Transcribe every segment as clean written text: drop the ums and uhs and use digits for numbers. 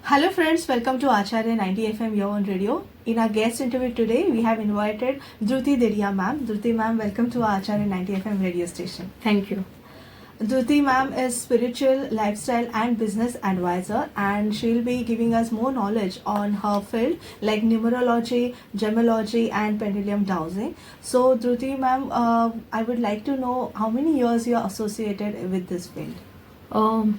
Hello friends, welcome to Acharya 90 FM Your Own Radio. In our guest interview today, we have invited Dhruti Dedia ma'am. Dhruti ma'am, welcome to our Acharya 90 FM radio station. Thank you. Dhruti ma'am is spiritual, lifestyle and business advisor, and she'll be giving us more knowledge on her field like numerology, gemology and pendulum dowsing. So Dhruti ma'am, I would like to know how many years you are associated with this field.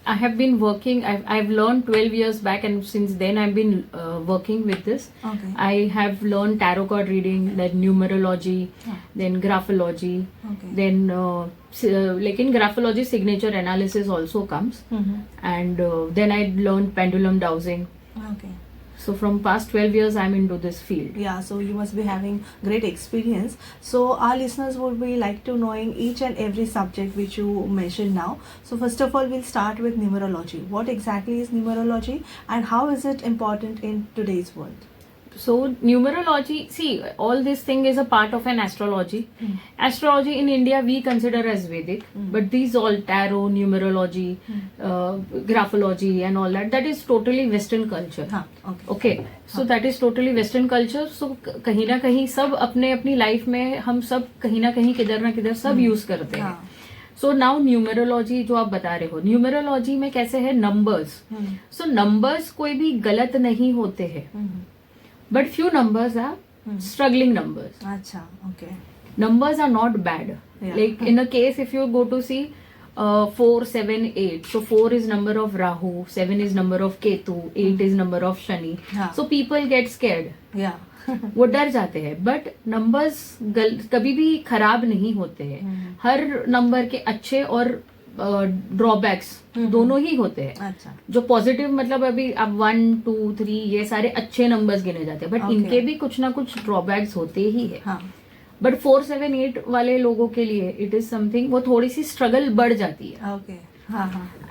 I have been working. I've learned 12 years back, and since then I've been working with this. Okay. I have learned tarot card reading, then numerology, then graphology. Okay. Then, like in graphology, signature analysis also comes, and then I learned pendulum dowsing. Okay. So from past 12 years, I'm into this field. Yeah, so you must be having great experience. So our listeners would be like to knowing each and every subject which you mentioned now. So first of all, we'll start with numerology. What exactly is numerology and how is it important in today's world? So numerology, see, all this thing is a part of an astrology. Astrology in India we consider as Vedic, but these all tarot, numerology, graphology and all that is totally Western culture. Okay. So that is totally Western culture. So कहीं ना कहीं सब अपने अपनी life में हम सब कहीं ना कहीं किधर ना किधर सब यूज करते हैं. सो नाउ न्यूमेरोलॉजी जो आप बता रहे हो, न्यूमेरोलॉजी में कैसे है नंबर्स. सो नंबर्स कोई भी गलत नहीं होते हैं, but few numbers are struggling numbers. Acha, okay. Numbers are not bad. Yeah. Like in a case, if you go to see 4, 7, 8. So 4 is number of Rahu, 7 is number of Ketu, 8 is number of Shani. Yeah. So people get scared. Yeah. वो डर जाते हैं. But numbers कभी भी खराब नहीं होते हैं. हर नंबर के अच्छे और ड्रॉबैक्स दोनों ही होते हैं. अच्छा. जो पॉजिटिव मतलब अभी अब 1, 2, 3 ये सारे अच्छे नंबर्स गिने जाते हैं, बट इनके भी कुछ ना कुछ ड्रॉबैक्स होते ही है. बट 4, 7, 8 वाले लोगों के लिए इट इज समथिंग, वो थोड़ी सी स्ट्रगल बढ़ जाती है. Okay.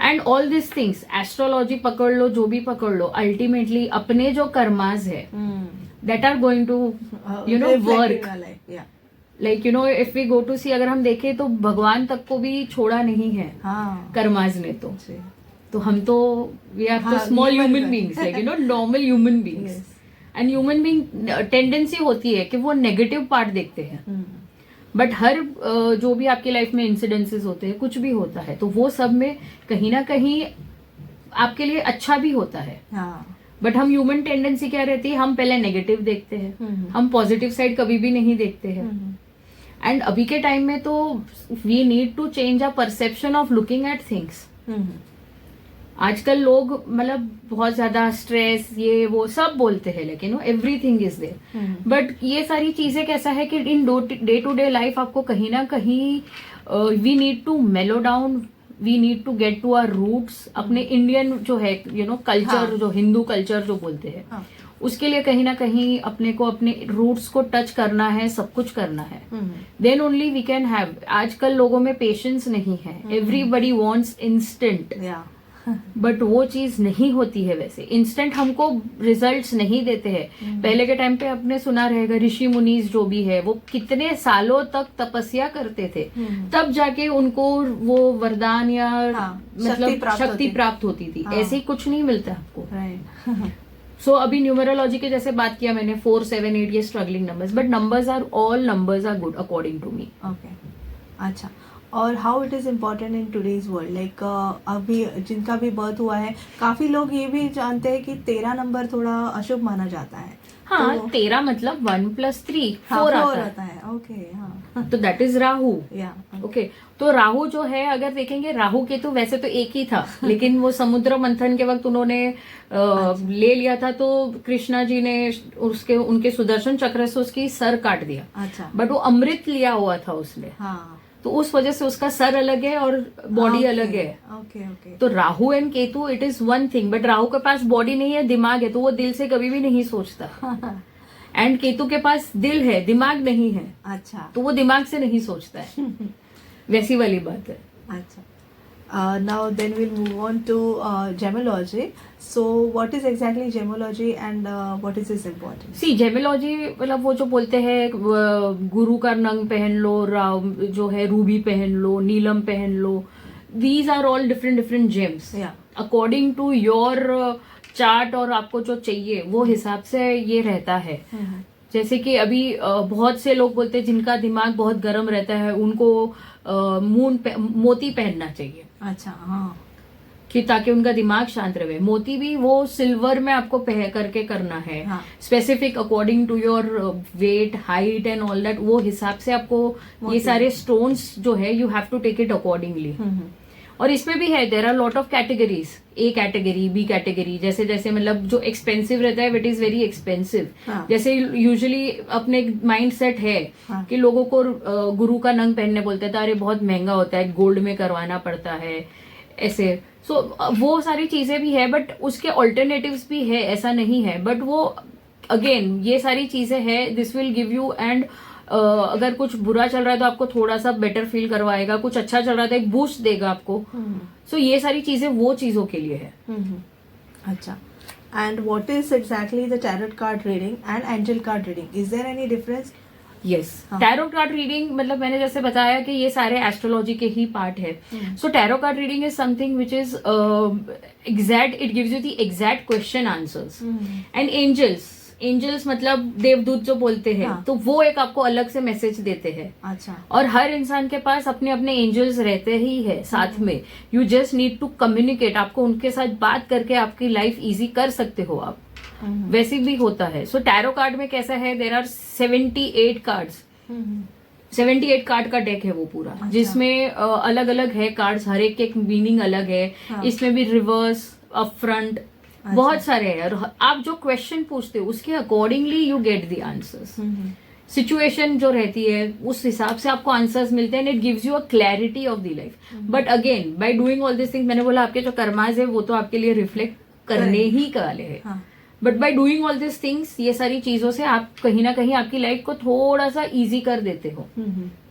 And all this things, astrology पकड़ लो, जो भी पकड़ लो, अल्टीमेटली अपने जो कर्मास है that are going to you know work. Like you know if we go to see, अगर हम देखें तो भगवान तक को भी छोड़ा नहीं है कर्माज ने. तो हम तो वी आर तो small human beings, like you no normal human beings. And human being tendency होती है कि वो नेगेटिव पार्ट देखते हैं. बट हर जो भी आपकी लाइफ में इंसिडेंसेस होते हैं, कुछ भी होता है, तो वो सब में कहीं ना कहीं आपके लिए अच्छा भी होता है. बट हम ह्यूमन टेंडेंसी क्या रहती है, हम पहले नेगेटिव देखते हैं, हम पॉजिटिव साइड कभी भी नहीं देखते हैं. एंड अभी के टाइम में तो we need to change a perception of looking at things. आजकल लोग मतलब बहुत ज्यादा स्ट्रेस ये वो सब बोलते हैं, लेकिन no everything is there. But ये सारी चीजें कैसा है कि in day to day life आपको कहीं ना कहीं we need to mellow down, we need to get to our roots. अपने इंडियन जो है यू नो कल्चर, जो हिंदू कल्चर जो बोलते हैं, उसके लिए कहीं ना कहीं अपने को अपने रूट्स को टच करना है, सब कुछ करना है. Then only we can have. आजकल लोगों में पेशेंस नहीं है, एवरीबडी वांट्स इंस्टेंट. बट वो चीज नहीं होती है. वैसे इंस्टेंट हमको रिजल्ट्स नहीं देते हैं. पहले के टाइम पे आपने सुना रहेगा, ऋषि मुनीस जो भी है वो कितने सालों तक तपस्या करते थे, तब जाके उनको वो वरदान या मतलब शक्ति प्राप्त होती थी. ऐसे ही कुछ नहीं मिलता आपको. सो अभी न्यूमरोलॉजी के जैसे बात किया मैंने, 4, 7, 8 ये struggling numbers, but numbers are all numbers are good according to me. Okay. अच्छा. और how it is important in today's world, like अभी जिनका भी बर्थ हुआ है, काफी लोग ये भी जानते हैं कि 13 नंबर थोड़ा अशुभ माना जाता है. हाँ, तो 13 मतलब 1 + 3 4 आता है. ओके. तो दैट इज राहु. ओके. तो राहु जो है, अगर देखेंगे राहु के तो वैसे तो एक ही था, लेकिन वो समुद्र मंथन के वक्त उन्होंने ले लिया था, तो कृष्णा जी ने उनके सुदर्शन चक्र से उसकी सर काट दिया. अच्छा. बट वो अमृत लिया हुआ था उसने. तो उस वजह से उसका सर अलग है और बॉडी अलग है. तो Rahu and Ketu it is one thing, but Rahu के पास बॉडी नहीं है, दिमाग है, तो वो दिल से कभी भी नहीं सोचता. एंड केतु के पास दिल है, दिमाग नहीं है. अच्छा. तो वो दिमाग से नहीं सोचता है. वैसी वाली बात है. अच्छा. Now then we'll move on to gemology. So what is exactly gemology and what is its importance? See, gemology मतलब वो जो बोलते हैं गुरु का रंग पहन लो, जो है रूबी पहन लो, नीलम पहन लो. These are all different gems. Yeah. According to your chart और आपको जो चाहिए वो हिसाब से ये रहता है। जैसे कि अभी बहुत से लोग बोलते हैं जिनका दिमाग बहुत गर्म रहता है उनको मोती पहनना चाहिए। अच्छा, हाँ, कि ताकि उनका दिमाग शांत रहे। मोती भी वो सिल्वर में आपको करके करना है, specific according to your weight, height and all that. वो हिसाब से आपको ये सारे स्टोन्स जो है you have to take it accordingly. और इसमें भी है there are lot of categories, A category, B category, जैसे जैसे मतलब जो एक्सपेंसिव रहता है इट इज वेरी एक्सपेंसिव। जैसे यूजुअली अपने माइंड सेट है कि लोगों को गुरु का नंग पहनने बोलते हैं तो अरे बहुत महंगा होता है, गोल्ड में करवाना पड़ता है ऐसे। सो वो सारी चीजें भी है, बट उसके ऑल्टरनेटिव्स भी है, ऐसा नहीं है। बट वो अगेन ये सारी चीजें है, this will give you and अगर कुछ बुरा चल रहा है तो आपको थोड़ा सा बेटर फील करवाएगा, कुछ अच्छा चल रहा है तो एक बूस्ट देगा आपको। सो ये सारी चीजें वो चीजों के लिए है। अच्छा, and what is exactly the tarot card reading and angel card reading? Is there any difference? Yes, tarot card reading मतलब मैंने जैसे बताया कि ये सारे एस्ट्रोलॉजी के ही पार्ट है। So tarot card reading is something which is exact, it gives you the exact question answers. And angels मतलब देवदूत जो बोलते हैं, तो वो एक आपको अलग से मैसेज देते हैं। अच्छा, और हर इंसान के पास अपने अपने एंजल्स रहते ही है साथ में। You just need to communicate, आपको उनके साथ बात करके आपकी लाइफ इजी कर सकते हो आप। वैसे भी होता है। सो टैरो कार्ड में कैसा है, देर आर 78 कार्ड्स, 78 कार्ड का डेक है वो पूरा। अच्छा। जिसमें अलग अलग है कार्ड्स, हर एक मीनिंग अलग है। हाँ। इसमें भी रिवर्स, अप फ्रंट, अच्छा। बहुत सारे हैं। और आप जो क्वेश्चन पूछते हो उसके accordingly you get the answers. Situation जो रहती है उस हिसाब से आपको आंसर्स मिलते हैं। It gives you a clarity of the life. But again by doing all this thing, मैंने बोला आपके जो कर्माज है वो तो आपके लिए रिफ्लेक्ट करने ही वाले हैं। But by doing all this things, ये सारी चीजों से आप कहीं ना कहीं आपकी लाइफ को थोड़ा सा इजी कर देते हो।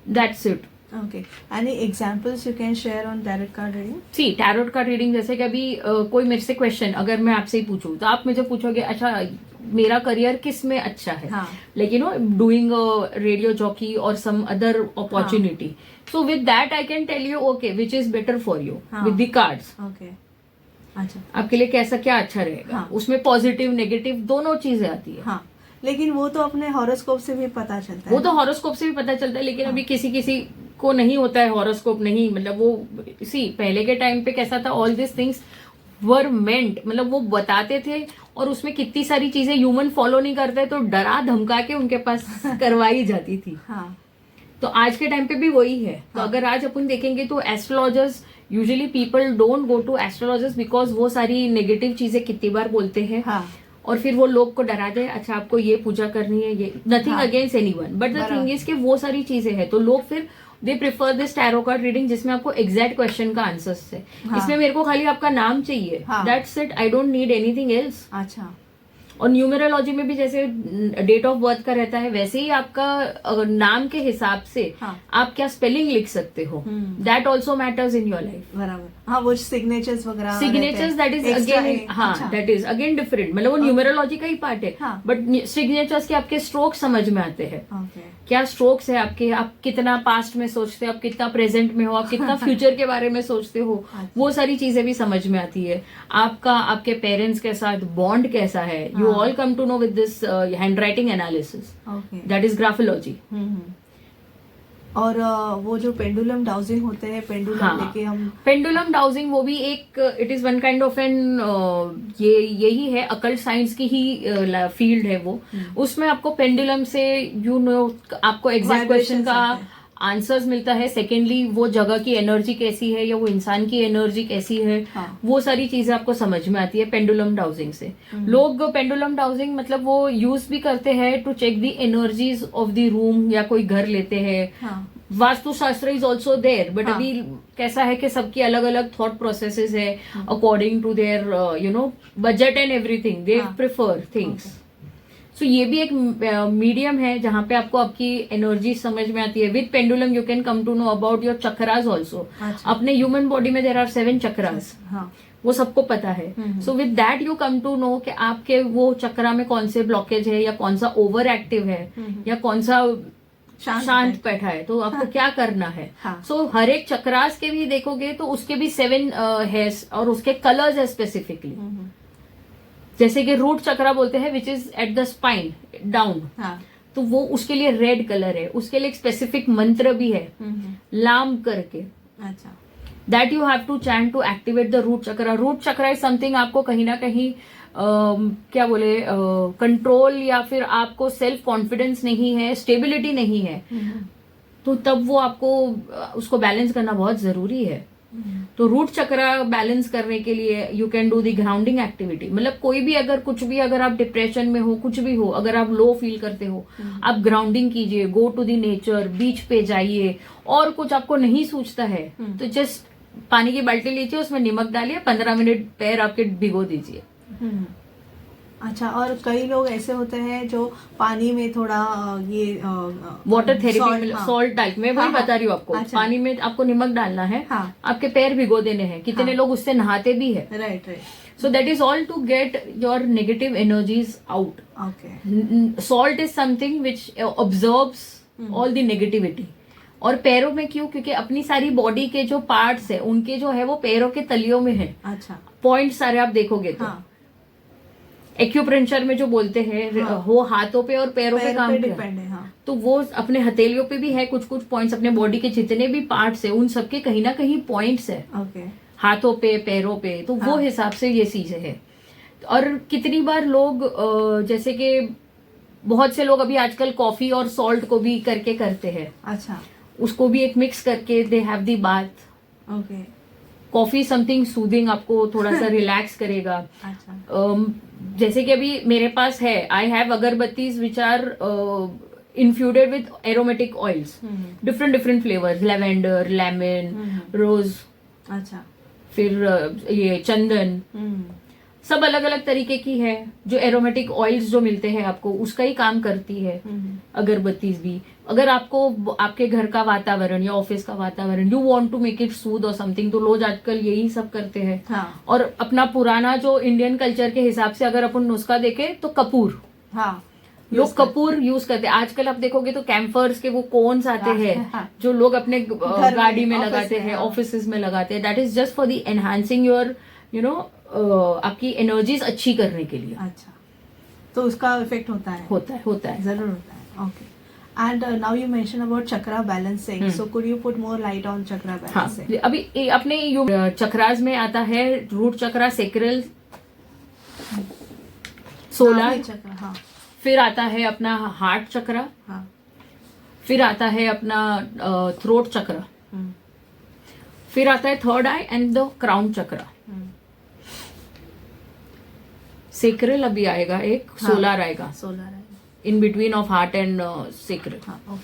That's it. Okay. Any examples you can share on tarot card reading? See tarot card reading जैसे कि अभी कोई मेरे से क्वेश्चन अगर मैं आपसे ही पूछूं तो आप मुझे पूछोगे अच्छा मेरा करियर किस में अच्छा है, like you know doing radio jockey और some other opportunity. So with that I can tell you okay which is better for you with the cards. Okay, अच्छा, आपके लिए कैसा क्या अच्छा रहेगा। उसमें पॉजिटिव नेगेटिव दोनों चीजें आती है। हाँ, लेकिन वो तो अपने हॉरोस्कोप से भी पता चलता है। वो तो हॉरोस्कोप से भी पता चलता है, लेकिन अभी किसी किसी को नहीं होता है हॉरोस्कोप, नहीं मतलब वो पहले के टाइम पे कैसा था, ऑल दिस थिंग्स वर मेंट, मतलब वो बताते थे और उसमें कितनी सारी चीजें ह्यूमन फॉलो नहीं करते तो डरा धमका के उनके पास करवाई जाती थी। हाँ, तो आज के टाइम पे भी वही है। तो अगर आज अपन देखेंगे तो astrologers, usually people don't go to astrologers because वो सारी नेगेटिव चीजें कितनी बार बोलते हैं। और फिर वो लोग को डरा दे, अच्छा आपको ये पूजा करनी है, ये nothing against anyone, but the thing is कि वो सारी चीजें हैं तो लोग फिर they prefer this tarot card reading जिसमें आपको एग्जैक्ट क्वेश्चन का आंसर्स है। इसमें मेरे को खाली आपका नाम चाहिए, that's it, I don't need anything else. अच्छा, और न्यूमेरोलॉजी में भी जैसे डेट ऑफ बर्थ का रहता है वैसे ही आपका नाम के हिसाब से आप क्या स्पेलिंग लिख सकते हो, that also matters in your life. बराबर, हाँ, वो सिग्नेचर्स वगैरह, सिग्नेचर्स दैट इज अगेन, हाँ दैट इज अगेन डिफरेंट, मतलब वो न्यूमेरोलॉजी का ही पार्ट है। बट सिग्नेचर्स के आपके स्ट्रोक समझ में आते हैं, क्या स्ट्रोक्स है आपके, आप कितना पास्ट में सोचते हो, आप कितना प्रेजेंट में हो, आप कितना फ्यूचर के बारे में सोचते हो, वो सारी चीजें भी समझ में आती है। आपका आपके पेरेंट्स के साथ बॉन्ड कैसा है, you all come to know with this handwriting analysis, that is graphology. और वो जो पेंडुलम डाउजिंग होते हैं, पेंडुलम लेके हम, पेंडुलम डाउजिंग वो भी एक, it is one kind of an, ये यही है अकल्ट साइंस की ही फील्ड है वो। उसमें आपको पेंडुलम से यू नो आपको एग्जैक्ट क्वेश्चन का आंसर्स मिलता है। सेकेंडली वो जगह की एनर्जी कैसी है या वो इंसान की एनर्जी कैसी है, वो सारी चीजें आपको समझ में आती है पेंडुलम डाउजिंग से। लोग पेंडुलम डाउजिंग मतलब वो यूज भी करते हैं to check the energies of the room, या कोई घर लेते हैं। वास्तु शास्त्र इज ऑल्सो देयर, बट अभी कैसा है कि सबकी अलग अलग थॉट प्रोसेसेस है according to their you know budget and everything, they prefer things. So ये भी एक मीडियम है जहां पे आपको आपकी एनर्जी समझ में आती है। With pendulum you can come to know about your chakras also. अपने ह्यूमन बॉडी में देर आर 7 चक्रास, वो सबको पता है। So with that you come to know कि आपके वो चक्रा में कौन से ब्लॉकेज है, या कौन सा ओवर एक्टिव है, या कौन सा शांत बैठा है, तो आपको क्या करना है। सो हर एक चक्रास के भी देखोगे तो उसके भी 7 है और उसके कलर्स है स्पेसिफिकली। जैसे कि रूट चक्रा बोलते हैं which is at the spine down, हाँ. तो वो उसके लिए रेड कलर है, उसके लिए एक स्पेसिफिक मंत्र भी है लाम करके, अच्छा. That you have to chant to activate the root chakra. Root chakra is something आपको कहीं ना कहीं क्या बोले कंट्रोल या फिर आपको सेल्फ कॉन्फिडेंस नहीं है, स्टेबिलिटी नहीं है, तो तब वो आपको उसको बैलेंस करना बहुत जरूरी है. तो रूट चक्रा बैलेंस करने के लिए you can do the grounding activity. मतलब कोई भी अगर कुछ भी, अगर आप डिप्रेशन में हो, कुछ भी हो, अगर आप लो फील करते हो, आप ग्राउंडिंग कीजिए, गो टू द नेचर, बीच पे जाइए, और कुछ आपको नहीं सूझता है तो जस्ट पानी की बाल्टी लीजिए, उसमें नमक डालिए, 15 मिनट पैर आपके भिगो दीजिए. अच्छा. और कई लोग ऐसे होते हैं जो पानी में थोड़ा ये वाटर थेरेपी, सॉल्ट टाइप में, वही हाँ, बता रही हूँ आपको. अच्छा. पानी में आपको नमक डालना है, हाँ. आपके पैर भिगो देने हैं. कितने हाँ. लोग उससे नहाते भी है. Right. So that is all to get your negative energies out. Okay. Salt is something which observes all the negativity. और पैरों में क्यों? क्योंकि अपनी सारी बॉडी के जो पार्ट्स है उनके जो है वो पैरों के तलियों में है. अच्छा. पॉइंट सारे आप देखोगे तो. हाँ. एक्यूप्रेशर में जो बोलते हैं हाँ. वो हाथों पे और पैरों पे काम डिपेंड किया, है. हाँ. तो वो अपने हथेलियों पे भी है कुछ कुछ पॉइंट्स. अपने बॉडी के जितने भी पार्ट्स है उन सबके कहीं ना कहीं पॉइंट्स है, ओके. हाथों पे, पैरों पे. तो वो हाँ. हिसाब से ये चीजें है. और कितनी बार लोग जैसे कि बहुत से लोग अभी आजकल कॉफी और सॉल्ट को भी करके करते हैं. अच्छा. उसको भी एक मिक्स करके they have the bath. Okay. Coffee something soothing, आपको थोड़ा सा रिलैक्स करेगा. अच्छा. जैसे कि अभी मेरे पास है, आई हैव अगरबत्तीज which are infused with aromatic oils, different different flavours, lavender, lemon, rose, अच्छा. फिर ये चंदन, सब अलग अलग तरीके की है. जो एरोमेटिक ऑयल्स जो मिलते हैं आपको, उसका ही काम करती है अगरबत्तीज भी. अगर आपको आपके घर का वातावरण या ऑफिस का वातावरण, you want to make it soothe और समथिंग, तो लोग आजकल यही सब करते हैं. हाँ. और अपना पुराना जो इंडियन कल्चर के हिसाब से अगर अपन नुस्खा देखें तो कपूर, हाँ. लोग कपूर यूज करते हैं. आजकल आप देखोगे तो कैंफर्स के वो कोन्स आते हैं हाँ. जो लोग अपने गाड़ी में ऑफिस लगाते में, हैं, हाँ. ऑफिस में लगाते हैं. That is just for the enhancing your आपकी एनर्जीज अच्छी करने के लिए. अच्छा. तो उसका इफेक्ट होता है. होता है. जरूर होता है. Okay. And now you mentioned about chakra balancing. So could you put more light on chakra balancing? हाँ, अभी अपने चक्रास में आता है रूट चक्रा, सेक्रल, सोलर चक्र. हाँ. फिर आता है अपना हार्ट चक्रा, हाँ. फिर आता है अपना थ्रोट चक्रा, फिर आता है third I and the crown chakra. Sacral अभी आएगा, एक सोलर आएगा solar in between of heart and sacral. हाँ.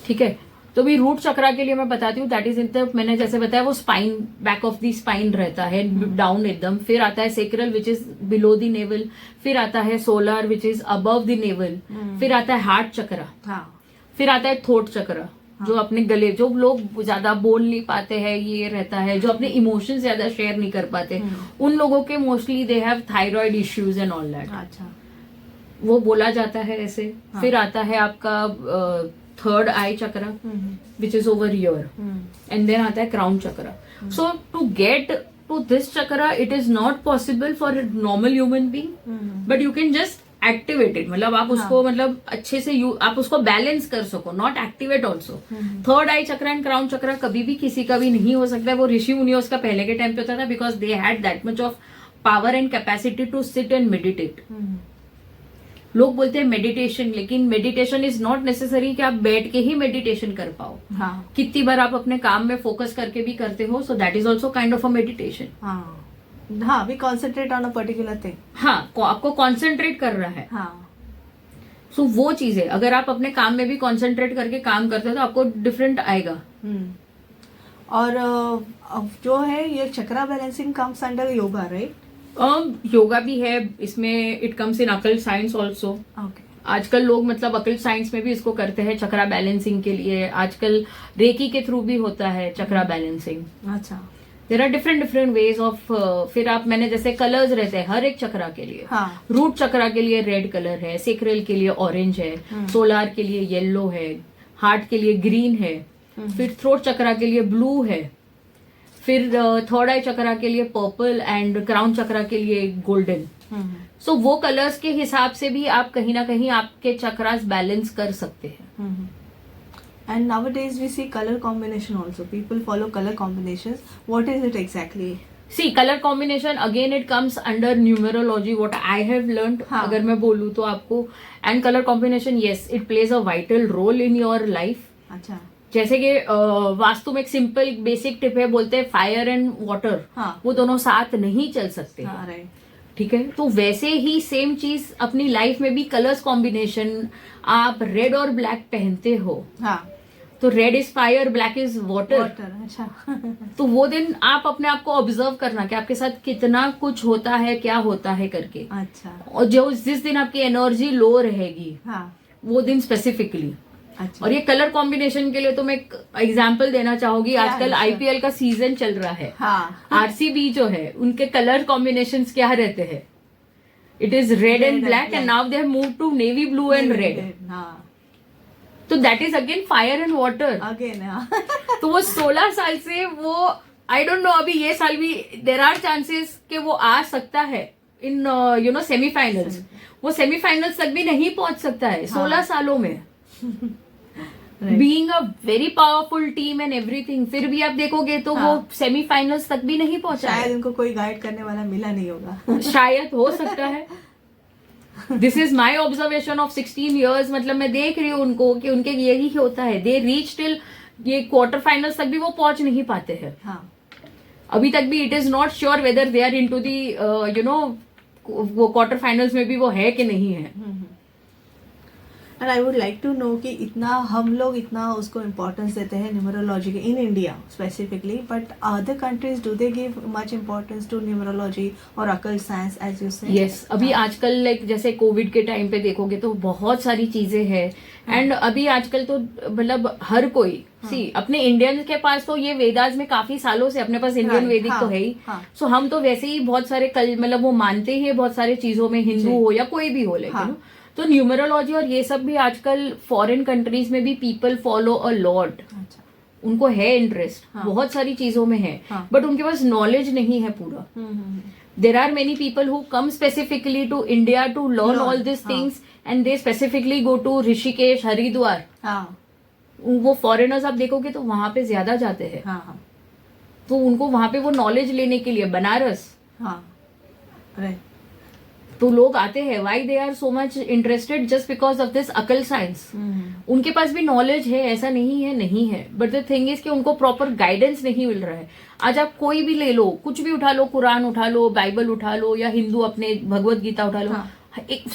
ठीक है. तो भी रूट चक्रा के लिए मैं बताती हूँ, दैट इज इन द, मैंने जैसे बताया वो spine, back of the spine रहता है, डाउन एकदम. फिर आता है sacral which is below the naval, फिर आता है solar which is above the naval, फिर आता है हार्ट चक्रा, हाँ. फिर आता है थ्रोट चक्रा, जो अपने गले, जो लोग ज्यादा बोल नहीं पाते हैं, ये रहता है, जो अपने इमोशंस ज्यादा शेयर नहीं कर पाते, उन लोगों के mostly they have thyroid issues and all that. अच्छा. वो बोला जाता है ऐसे. हाँ. फिर आता है आपका third eye chakra which is over here, and then आता है crown chakra. So to get to this chakra it is not possible for normal human being, but you can just activate it. मतलब आप उसको मतलब अच्छे से आप उसको बैलेंस कर सको, not activate also. Third eye chakra and crown chakra कभी भी किसी का भी नहीं हो सकता है. वो ऋषि मुनियों का पहले के टाइम पे होता था, because they had that much of power and capacity to sit and meditate. लोग बोलते हैं मेडिटेशन, लेकिन मेडिटेशन इज नॉट नेसेसरी कि आप बैठ के ही मेडिटेशन कर पाओ. हाँ. कितनी बार आप अपने काम में फोकस करके भी करते हो, so that is also kind of a meditation. हाँ. हाँ. We concentrate on a particular thing. हाँ, आपको कॉन्सेंट्रेट कर रहा है. हाँ. सो वो चीज है. अगर आप अपने काम में भी कॉन्सेंट्रेट करके काम करते हो तो आपको डिफरेंट आएगा. और जो है ये chakra balancing comes under yoga, right? Yoga भी है इसमें. It comes in occult science also. Okay. आजकल लोग मतलब अकल्ट साइंस में भी इसको करते हैं चक्रा बैलेंसिंग के लिए. आजकल रेकी के थ्रू भी होता है चक्रा बैलेंसिंग. अच्छा. There are different ways of. फिर आप, मैंने जैसे कलर्स रहते हैं हर एक चक्रा के लिए. हाँ. रूट चक्रा के लिए रेड कलर है, सेक्रल के लिए ऑरेंज है, सोलार के लिए येलो है, हार्ट के लिए ग्रीन है, फिर थ्रोट चक्रा के लिए ब्लू है, फिर थर्ड आई चक्रा के लिए पर्पल एंड क्राउन चक्रा के लिए गोल्डन. सो वो कलर्स के हिसाब से भी आप कहीं ना कहीं आपके चक्रास बैलेंस कर सकते हैं. And nowadays we see color combination also. People follow color combinations. What is it exactly? See, color combination again it comes under numerology. What I have learned, हाँ. अगर मैं बोलूँ तो आपको, and color combination yes, it plays a vital role in your life. अच्छा. जैसे कि वास्तु में एक सिंपल बेसिक टिप है, बोलते हैं फायर एंड वाटर, हाँ. वो दोनों साथ नहीं चल सकते. हाँ, right. ठीक है, तो वैसे ही सेम चीज अपनी लाइफ में भी कलर्स कॉम्बिनेशन. आप रेड और ब्लैक पहनते हो, हाँ. तो red is fire, black is water. अच्छा. तो वो दिन आप अपने आप को ऑब्जर्व करना कि आपके साथ कितना कुछ होता है, क्या होता है करके. अच्छा. और जो जिस दिन आपकी एनर्जी लो रहेगी, हाँ. वो दिन स्पेसिफिकली. अच्छा. और ये कलर कॉम्बिनेशन के लिए तो मैं एक एग्जाम्पल देना चाहूंगी. आजकल आईपीएल का सीजन चल रहा है. हाँ. आरसीबी जो है उनके कलर कॉम्बिनेशन क्या रहते हैं? It is red and black and now they have move to navy blue and red. हाँ. तो that is again fire and water again. तो वो 16 साल से वो आई डोंट नो, अभी ये साल भी देर आर चांसेस कि वो आ सकता है इन यू नो सेमीफाइनल्स. वो सेमीफाइनल्स तक भी नहीं पहुंच सकता है 16 सालों में. Being a very powerful team and everything, फिर भी आप देखोगे तो वो सेमीफाइनल्स तक भी नहीं पहुंचा. शायद उनको कोई गाइड करने वाला मिला नहीं होगा. शायद हो सकता है. This is my observation of 16 years. मतलब मैं देख रही हूँ उनको कि उनके यही होता है. दे रीच टिल ये क्वार्टर फाइनल्स तक भी वो पहुंच नहीं पाते हैं. हाँ. अभी तक भी it is not sure whether they are into the you know वो क्वार्टर फाइनल्स में भी वो है कि नहीं है. And I would like to know कि इतना हम लोग इतना उसको इम्पोर्टेंस देते हैं न्यूमरोलॉजी के in India specifically, but other countries do they give much importance to numerology और occult science as you say? Yes, अभी आजकल लाइक जैसे कोविड के टाइम पे देखोगे तो बहुत सारी चीजें हैं. एंड अभी आजकल तो मतलब हर कोई सी अपने इंडियन के पास तो ये वेदास में काफी सालों से अपने पास इंडियन वैदिक तो है ही. सो हम तो वैसे ही बहुत सारे कल मतलब वो मानते ही है बहुत सारे चीजों में, हिंदू हो या कोई भी हो. लेकिन तो न्यूमरोलॉजी और ये सब भी आजकल फॉरेन कंट्रीज में भी पीपल फॉलो अ लॉट. उनको है इंटरेस्ट, बहुत सारी चीजों में है, बट उनके पास नॉलेज नहीं है पूरा. There are many people who come specifically to India to learn all this things and they specifically go to Rishikesh, Haridwar. वो फॉरेनर्स आप देखोगे तो वहां पे ज्यादा जाते हैं. तो उनको वहां पे वो नॉलेज लेने के लिए बनारस तो लोग आते हैं. Why they are so much interested just because of this occult science. उनके पास भी नॉलेज है, ऐसा नहीं है, बट द थिंग इज कि उनको प्रॉपर गाइडेंस नहीं मिल रहा है. आज आप कोई भी ले लो, कुछ भी उठा लो, कुरान उठा लो, बाइबल उठा लो, या हिंदू अपने भगवत गीता उठा लो.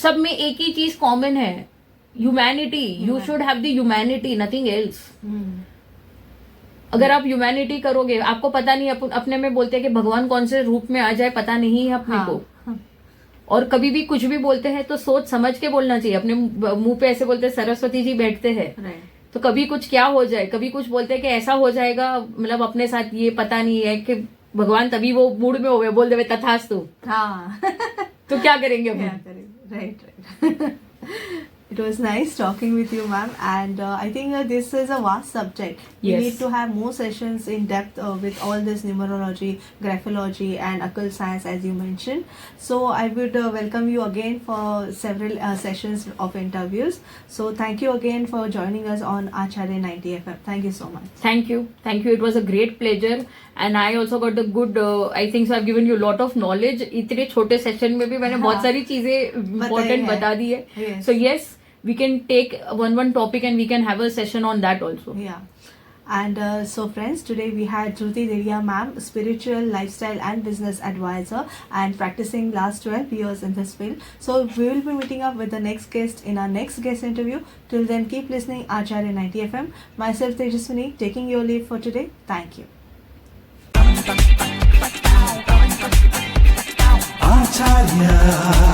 सब में एक ही चीज कॉमन है, humanity. You should have the humanity, nothing else. अगर आप ह्यूमैनिटी करोगे, आपको पता नहीं, अपने में बोलते हैं कि भगवान कौन से रूप में आ जाए पता नहीं है अपने को. और कभी भी कुछ भी बोलते हैं तो सोच समझ के बोलना चाहिए. अपने मुंह पे ऐसे बोलते हैं सरस्वती जी बैठते हैं, तो कभी कुछ क्या हो जाए, कभी कुछ बोलते हैं कि ऐसा हो जाएगा, मतलब अपने साथ ये पता नहीं है कि भगवान तभी वो मूड में हो गए, बोल देवे तथास्तु. तो क्या करेंगे हम? Right. It was nice talking with you, ma'am, and I think this is a vast subject. We Yes. need to have more sessions in depth with all this numerology, graphology, and occult science, as you mentioned. So I would welcome you again for several sessions of interviews. So thank you again for joining us on Acharya 90 FM. Thank you so much. Thank you. It was a great pleasure, and I also got the good. I think so. I've given you a lot of knowledge. इतने छोटे session में भी मैंने बहुत सारी चीजें important बता दी है. So yes. We can take one topic and we can have a session on that also. Yeah. And so friends, today we had Jyoti Deria ma'am, spiritual, lifestyle and business advisor and practicing last 12 years in this field. So we will be meeting up with the next guest in our next guest interview. Till then, keep listening Acharya 90 FM. Myself Tejaswini taking your leave for today. Thank you. Acharya